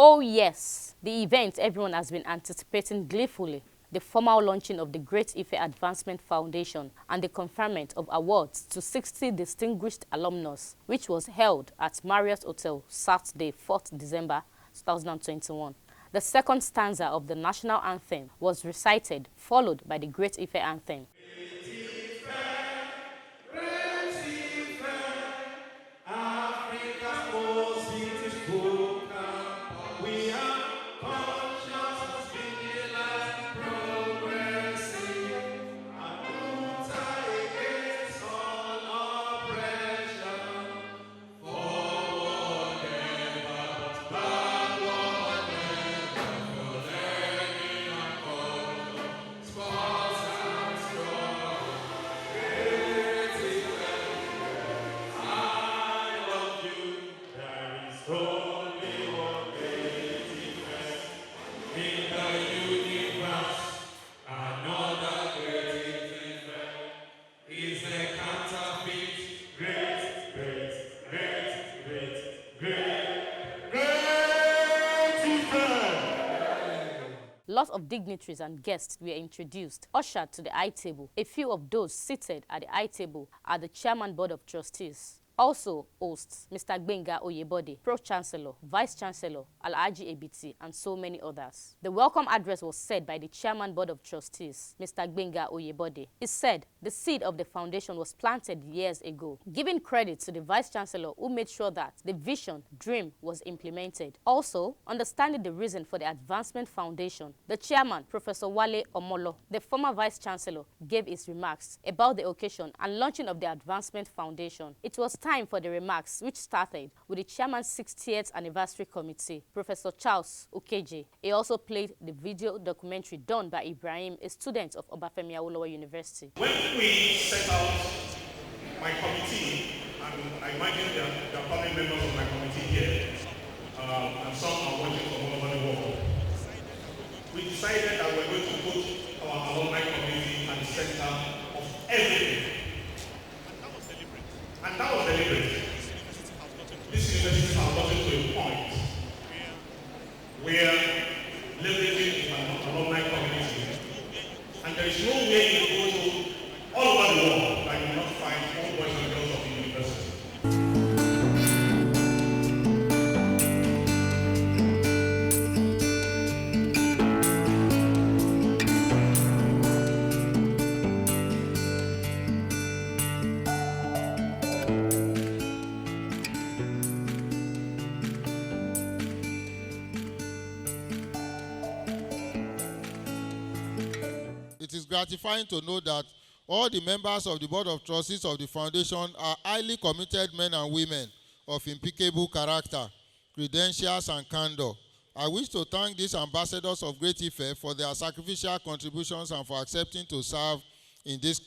Oh yes, the event everyone has been anticipating gleefully. The formal launching of the Great Ife Advancement Foundation and the conferment of awards to 60 distinguished alumnus, which was held at Marriott Hotel Saturday, 4th December 2021. The second stanza of the national anthem was recited, followed by the Great Ife anthem. Lots of dignitaries and guests were introduced, ushered to the high table. A few of those seated at the high table are the Chairman Board of Trustees. Also hosts Mr. Gbenga Oyebode, Pro-Chancellor, Vice-Chancellor, Alhaji Ebiti, and so many others. The welcome address was said by the Chairman Board of Trustees, Mr. Gbenga Oyebode. He said the seed of the foundation was planted years ago, giving credit to the Vice-Chancellor who made sure that the vision, dream was implemented. Also, understanding the reason for the Advancement Foundation, the Chairman, Professor Wale Omolo, the former Vice-Chancellor, gave his remarks about the occasion and launching of the Advancement Foundation. It was time for the remarks, which started with the Chairman's 60th Anniversary Committee, Professor Charles Okeje. He also played the video documentary done by Ibrahim, a student of Obafemi Awolowo University. When we set out my committee, and I imagine there are probably members of my committee here, and some are watching from all over the world, we decided that we're going to put our alumni committee at the center of everything. And that was deliberate. This university has gotten to a point where leveraging an alumni community, and there is no way you go to all over the world that you will not find all boys and girls of the university. It is gratifying to know that all the members of the Board of Trustees of the Foundation are highly committed men and women of impeccable character, credentials, and candor. I wish to thank these ambassadors of Great Ife for their sacrificial contributions and for accepting to serve in this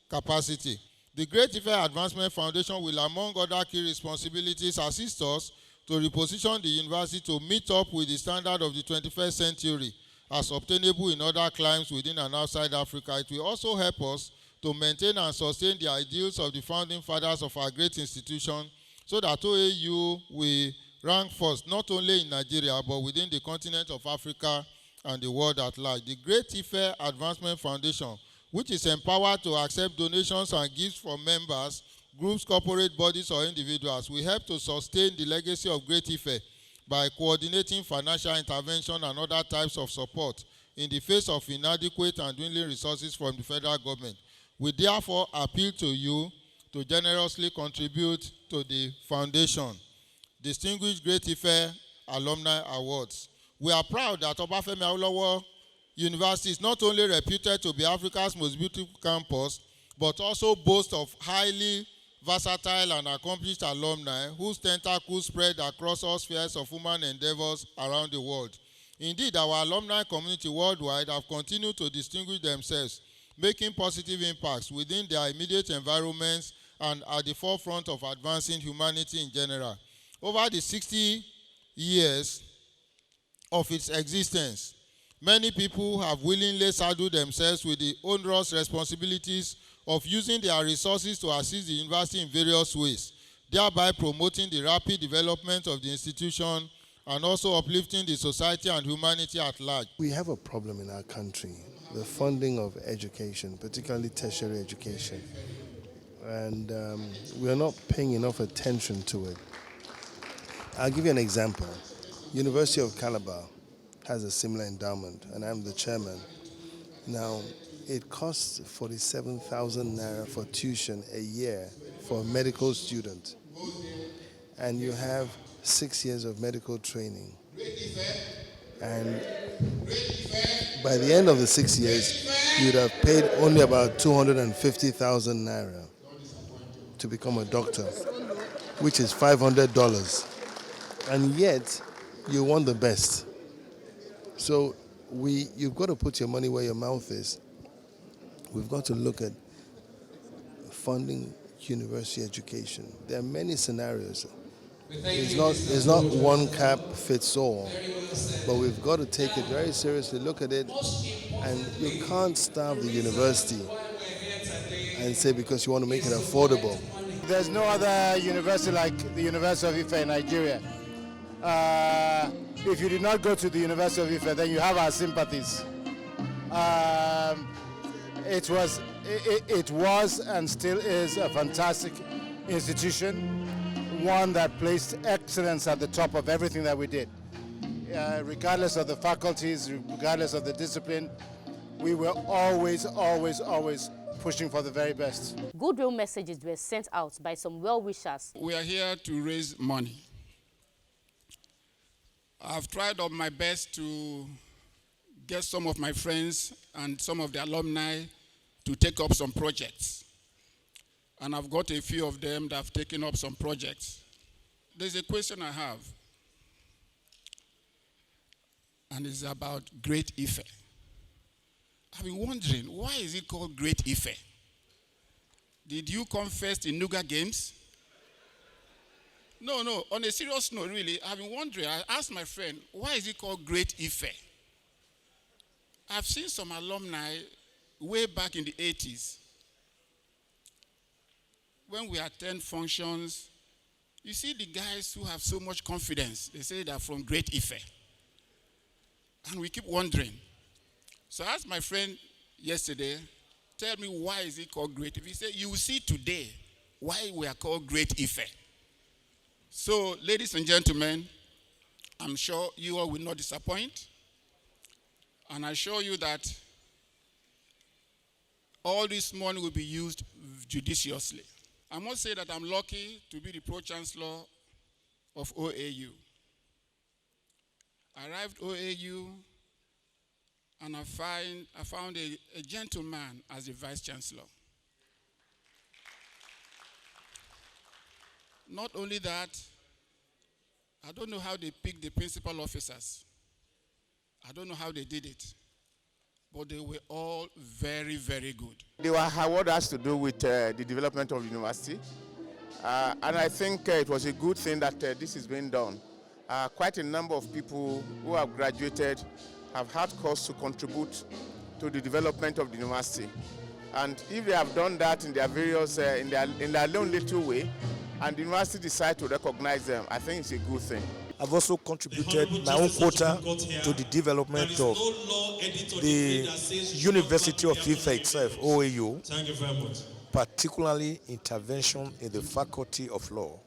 capacity. The Great Ife Advancement Foundation will, among other key responsibilities, assist us to reposition the university to meet up with the standard of the 21st century as obtainable in other climes within and outside Africa. It will also help us to maintain and sustain the ideals of the founding fathers of our great institution so that OAU will rank first, not only in Nigeria, but within the continent of Africa and the world at large. The Great Ife Advancement Foundation, which is empowered to accept donations and gifts from members, groups, corporate bodies, or individuals, will help to sustain the legacy of Great Ife by coordinating financial intervention and other types of support in the face of inadequate and dwindling resources from the federal government. We therefore appeal to you to generously contribute to the foundation. Distinguished Great Ife Alumni Awards. We are proud that Obafemi Awolowo University is not only reputed to be Africa's most beautiful campus, but also boasts of highly versatile and accomplished alumni whose tentacles spread across all spheres of human endeavors around the world. Indeed, our alumni community worldwide have continued to distinguish themselves, making positive impacts within their immediate environments and at the forefront of advancing humanity in general. Over the 60 years of its existence, many people have willingly saddled themselves with the onerous responsibilities of using their resources to assist the university in various ways, thereby promoting the rapid development of the institution and also uplifting the society and humanity at large. We have a problem in our country, the funding of education, particularly tertiary education, and we are not paying enough attention to it. I'll give you an example. University of Calabar has a similar endowment, and I'm the chairman. Now, it costs 47,000 naira for tuition a year for a medical student, and you have 6 years of medical training. And by the end of the 6 years, you'd have paid only about 250,000 naira to become a doctor, which is $500. And yet, you want the best. So you've got to put your money where your mouth is. We've got to look at funding university education. There are many scenarios. It's not one cap fits all, but we've got to take it very seriously, look at it, and you can't starve the university and say because you want to make it affordable. There's no other university like the University of Ife in Nigeria. If you did not go to the University of Ife, then you have our sympathies. It was and still is a fantastic institution, one that placed excellence at the top of everything that we did. Regardless of the faculties, regardless of the discipline, we were always pushing for the very best. Goodwill messages were sent out by some well-wishers. We are here to raise money. I've tried up my best to get some of my friends and some of the alumni to take up some projects. And I've got a few of them that have taken up some projects. There's a question I have, and it's about Great Ife. I've been wondering, why is it called Great Ife? Did you come first in Nuga Games? No, on a serious note, really, I've been wondering, I asked my friend, why is it called Great Ife? I've seen some alumni way back in the 80s. When we attend functions, you see the guys who have so much confidence. They say they're from Great Ife. And we keep wondering. So I asked my friend yesterday, tell me why is it called Great Ife? He said, you will see today why we are called Great Ife. So, ladies and gentlemen, I'm sure you all will not disappoint. And I assure you that all this money will be used judiciously. I must say that I'm lucky to be the Pro-Chancellor of OAU. I arrived at OAU and I found a gentleman as the Vice Chancellor. Not only that, I don't know how they picked the principal officers. I don't know how they did it. But they were all very, very good. The award has to do with the development of the university. And I think it was a good thing that this is being done. Quite a number of people who have graduated have had cause to contribute to the development of the university. And if they have done that in their various, in their own little way, and the university decide to recognize them, I think it's a good thing. I've also contributed my own quota to the development of the University of Ife itself, OAU, particularly intervention in the Faculty of Law,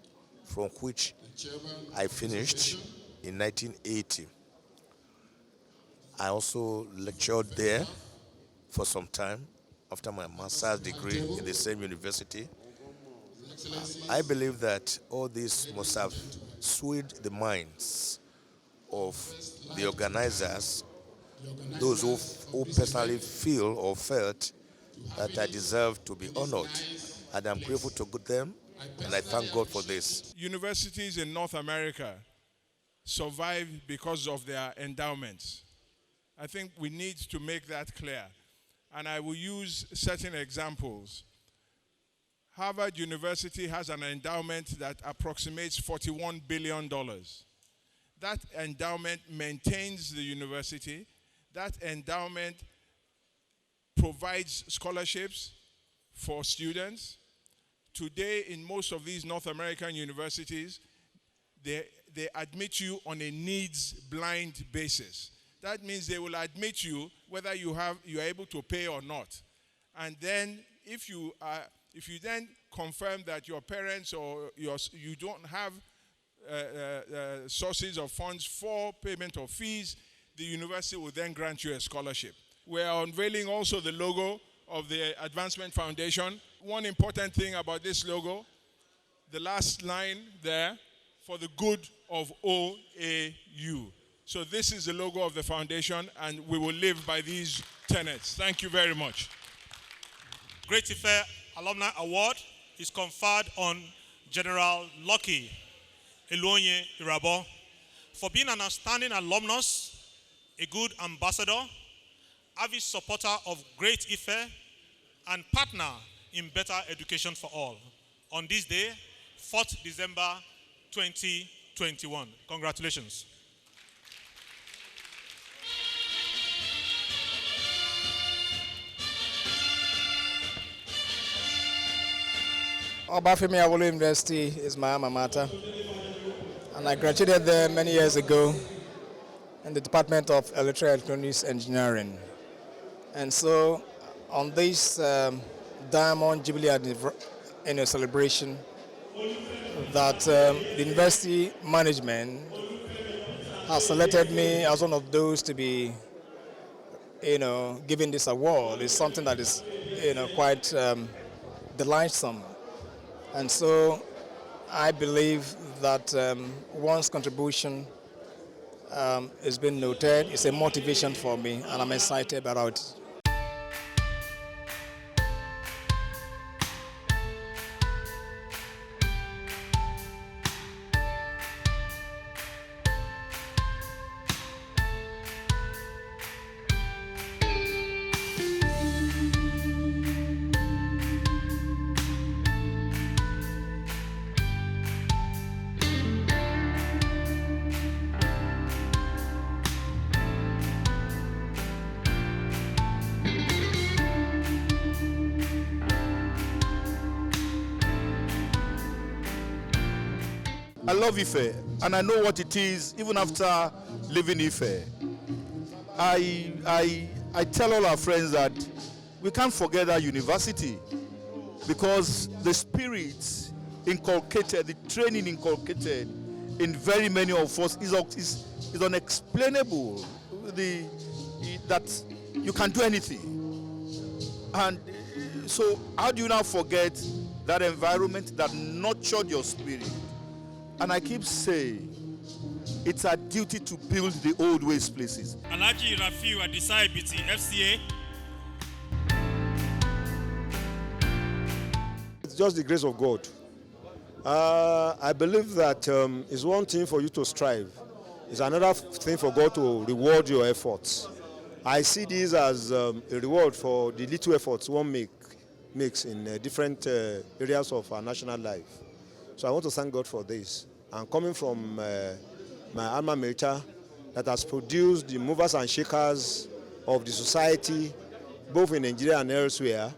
from which I finished in 1980. I also lectured there for some time after my master's degree in the same university. I believe that all this must have swayed the minds of the organizers, those who personally feel or felt that I deserve to be honored. And I'm grateful to them, and I thank God for this. Universities in North America survive because of their endowments. I think we need to make that clear. And I will use certain examples. Harvard University has an endowment that approximates $41 billion. That endowment maintains the university. That endowment provides scholarships for students. Today, in most of these North American universities, they admit you on a needs-blind basis. That means they will admit you whether you are able to pay or not. And then if you then confirm that your parents or you don't have sources of funds for payment of fees, the university will then grant you a scholarship. We are unveiling also the logo of the Advancement Foundation. One important thing about this logo, the last line there, for the good of OAU. So this is the logo of the foundation, and we will live by these tenets. Thank you very much. Great Ife Alumni Award is conferred on General Lucky Eluonye Irabo for being an outstanding alumnus, a good ambassador, avid supporter of Great Ife, and partner in better education for all. On this day, 4th December 2021. Congratulations. Obafemi Awolowo University is my alma mater, and I graduated there many years ago in the Department of Electronics Engineering. And so, on this Diamond Jubilee annual celebration, that the university management has selected me as one of those to be, given this award is something that is, quite delightsome. And so I believe that one's contribution has been noted. It's a motivation for me, and I'm excited about it. I love Ife, and I know what it is even after leaving Ife. I tell all our friends that we can't forget our university, because the spirit inculcated, the training inculcated in very many of us is unexplainable. That you can do anything. And so how do you now forget that environment that nurtured your spirit? And I keep saying, it's our duty to build the old waste places. Alhaji Rafiu Adisai BT FCA. It's just the grace of God. I believe that it's one thing for you to strive. It's another thing for God to reward your efforts. I see this as a reward for the little efforts one makes in different areas of our national life. So I want to thank God for this. And coming from my alma mater that has produced the movers and shakers of the society, both in Nigeria and elsewhere,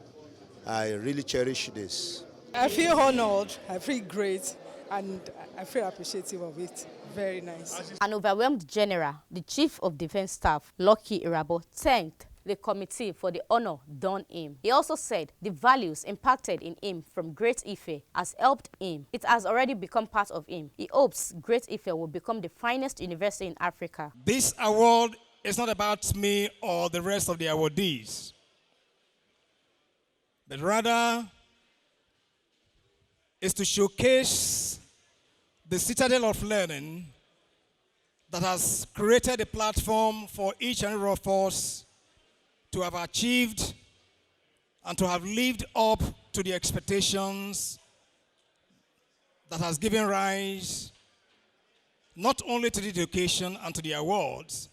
I really cherish this. I feel honored, I feel great, and I feel appreciative of it. Very nice. An overwhelmed general, the Chief of Defense Staff, Lucky Irabo, thanked the committee for the honor done him. He also said the values impacted in him from Great Ife has helped him. It has already become part of him. He hopes Great Ife will become the finest university in Africa. This award is not about me or the rest of the awardees, but rather is to showcase the citadel of learning that has created a platform for each and every of us to have achieved and to have lived up to the expectations that has given rise not only to the education and to the awards,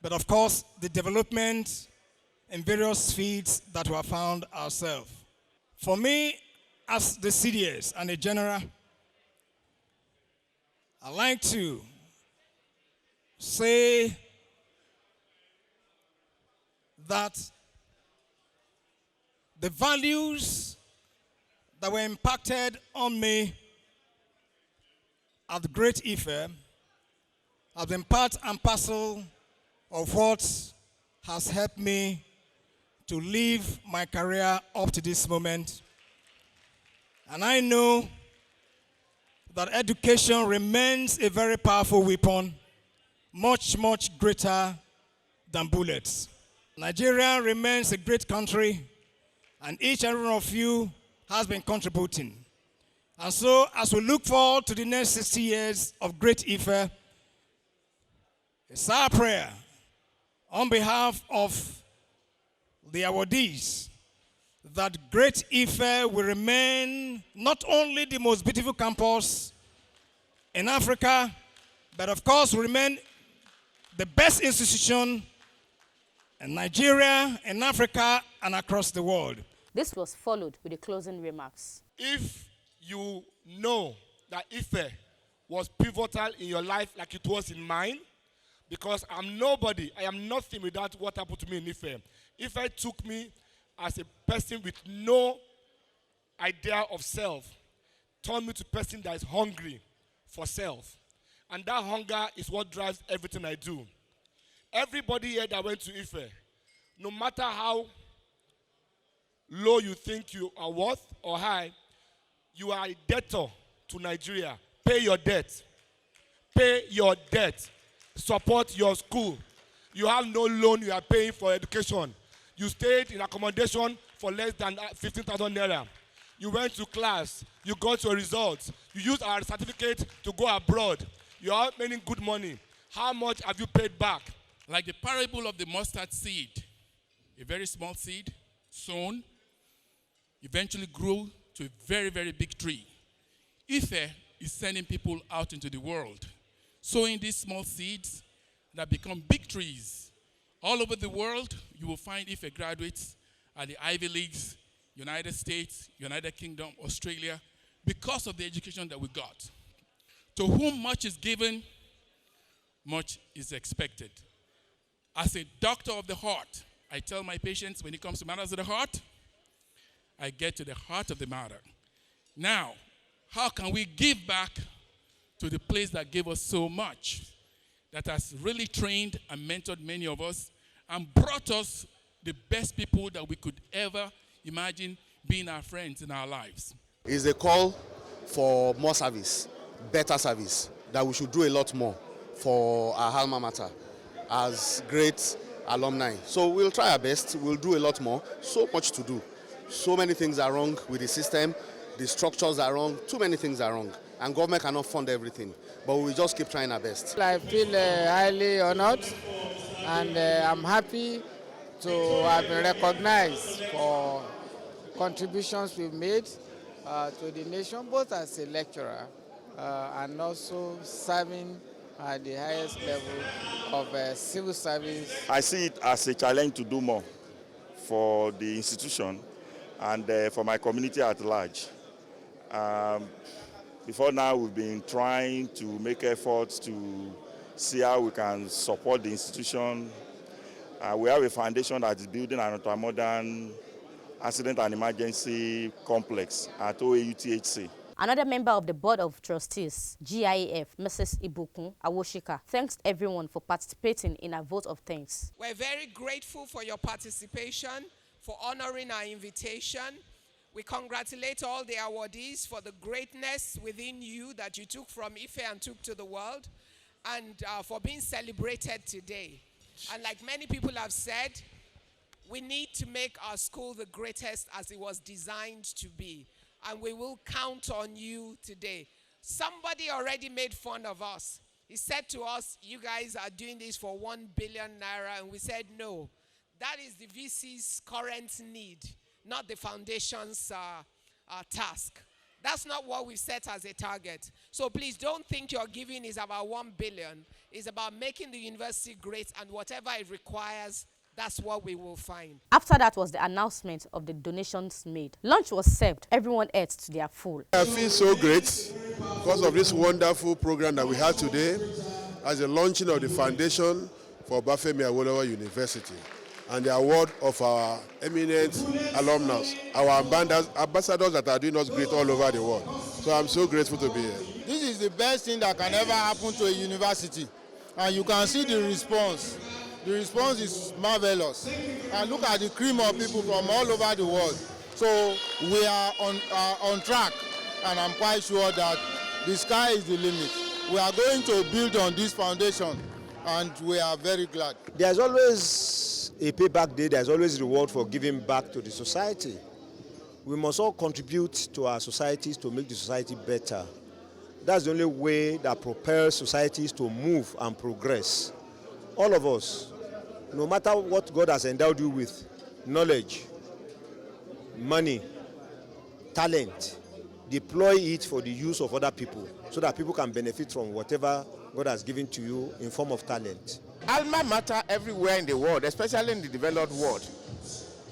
but of course the development in various fields that we have found ourselves. For me, as the CDS and a general, I like to say that the values that were impacted on me at the Great Ife has been part and parcel of what has helped me to live my career up to this moment. And I know that education remains a very powerful weapon, much, much greater than bullets. Nigeria remains a great country, and each and every one of you has been contributing. And so, as we look forward to the next 60 years of Great Ife, it's our prayer on behalf of the awardees that Great Ife will remain not only the most beautiful campus in Africa, but of course will remain the best institution in Nigeria, in Africa, and across the world. This was followed with the closing remarks. If you know that Ife was pivotal in your life like it was in mine, because I'm nobody, I am nothing without what happened to me in Ife. Ife took me as a person with no idea of self, turned me to a person that is hungry for self. And that hunger is what drives everything I do. Everybody here that went to Ife, no matter how low you think you are worth or high, you are a debtor to Nigeria. Pay your debt. Pay your debt. Support your school. You have no loan you are paying for education. You stayed in accommodation for less than 15,000 naira. You went to class. You got your results. You used our certificate to go abroad. You are making good money. How much have you paid back? Like the parable of the mustard seed, a very small seed, sown, eventually grew to a very, very big tree. Ife is sending people out into the world, sowing these small seeds that become big trees. All over the world, you will find Ife graduates at the Ivy Leagues, United States, United Kingdom, Australia, because of the education that we got. To whom much is given, much is expected. As a doctor of the heart, I tell my patients when it comes to matters of the heart, I get to the heart of the matter. Now, how can we give back to the place that gave us so much, that has really trained and mentored many of us and brought us the best people that we could ever imagine being our friends in our lives? It's a call for more service, better service, that we should do a lot more for our alma mater as great alumni. So we'll try our best, we'll do a lot more, so much to do. So many things are wrong with the system, the structures are wrong, too many things are wrong, and government cannot fund everything. But we'll just keep trying our best. I feel highly honored, and I'm happy to have been recognized for contributions we've made to the nation, both as a lecturer and also serving at the highest level of civil service. I see it as a challenge to do more for the institution and for my community at large. Before now, we've been trying to make efforts to see how we can support the institution. We have a foundation that is building an ultra-modern accident and emergency complex at OAU THC. Another member of the Board of Trustees, GIF, Mrs. Ibukun Awoshika, thanks everyone for participating in a vote of thanks. We're very grateful for your participation, for honoring our invitation. We congratulate all the awardees for the greatness within you that you took from Ife and took to the world, and for being celebrated today. And like many people have said, we need to make our school the greatest as it was designed to be. And we will count on you today. Somebody already made fun of us. He said to us, you guys are doing this for 1 billion naira. And we said, no, that is the VC's current need, not the foundation's task. That's not what we've set as a target. So please don't think your giving is about 1 billion. It's about making the university great, and whatever it requires, that's what we will find. After that was the announcement of the donations made. Lunch was served. Everyone ate to their full. I feel so great because of this wonderful program that we had today as the launching of the foundation for Obafemi Awolowo University and the award of our eminent alumnus, our ambassadors that are doing us great all over the world. So I'm so grateful to be here. This is is the best thing that can ever happen to a university. And you can see the response. The response is marvelous. And look at the cream of people from all over the world. So we are on track, and I'm quite sure that the sky is the limit. We are going to build on this foundation, and we are very glad. There's always a payback day, there's always reward for giving back to the society. We must all contribute to our societies to make the society better. That's the only way that propels societies to move and progress. All of us, no matter what God has endowed you with, knowledge, money, talent, deploy it for the use of other people so that people can benefit from whatever God has given to you in form of talent. Alma mater everywhere in the world, especially in the developed world,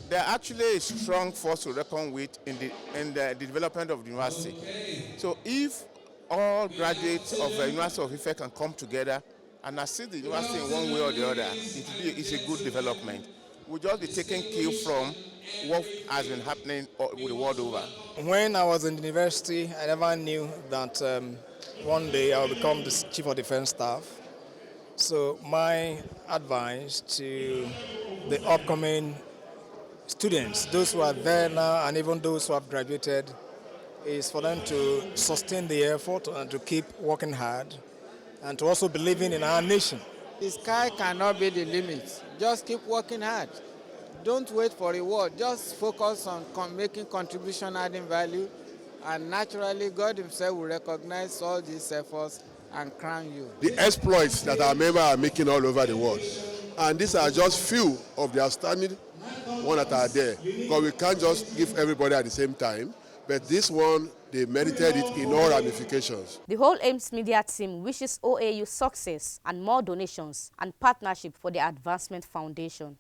they're actually a strong force to reckon with in the development of the university. So if all graduates of the University of Ife can come together and assist the university in one way or the other, it's a good development. We'll just be taking cue from what has been happening with the world over. When I was in the university, I never knew that one day I will become the Chief of Defense Staff. So my advice to the upcoming students, those who are there now and even those who have graduated, is for them to sustain the effort and to keep working hard and to also believing in our nation. The sky cannot be the limit. Just keep working hard. Don't wait for reward. Just focus on making contribution, adding value, and naturally God himself will recognize all these efforts and crown you. The exploits that our members are making all over the world. And these are just few of the outstanding ones that are there. Because we can't just give everybody at the same time. But this one, they merited it in all ramifications. The whole AIMS Media team wishes OAU success and more donations and partnership for the Advancement Foundation.